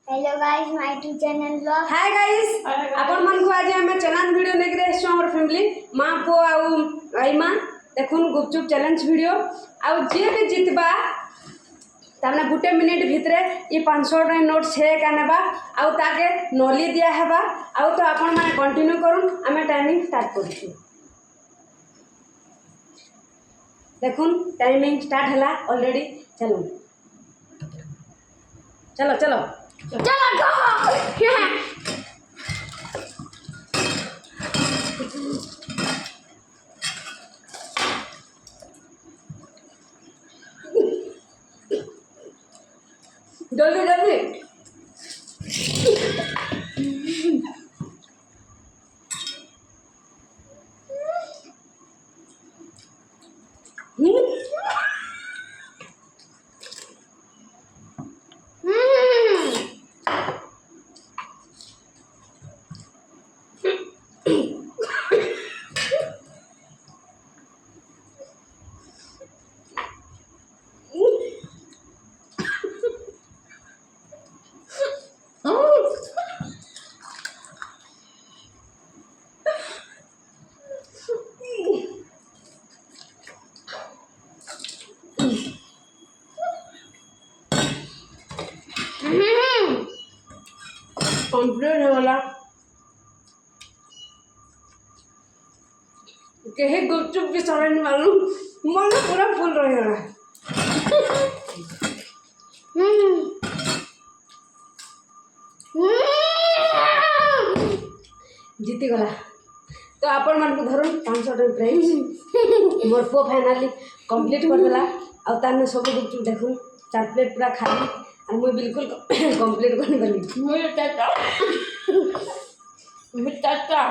Hello guys my to channel blog. Hi guys आपण मन को आज हम चैनल वीडियो लेके आइछ हमर फैमिली मां पो आउ आई मां देखुन गुपचुप चैलेंज वीडियो आउ जे भी जितबा तामना गुटे मिनिट भितरे ये 500 टा नोट छे कानेबा आउ ताके नली दिया हेबा आउ तो आपण माने कंटिन्यू करूं हमें टाइमिंग स्टार्ट करछु। देखुन टाइमिंग स्टार्ट हला ऑलरेडी। चलो चलो चलो चलो गो। जल्दी जल्दी कंप्लीट हो गला कहे गुपचुप भी सड़े नहीं मालूम मन पूरा फुल रहेगा। जीती गला तो आपण मन को धरुन 500 टा प्राइज मोर पो फाइनली कंप्लीट कर देला आ ताने सब गुपचुप देखुन 4 प्लेट पूरा खाली और मुई बिल्कुल कंप्लीट करनी गली। मुझे चाचा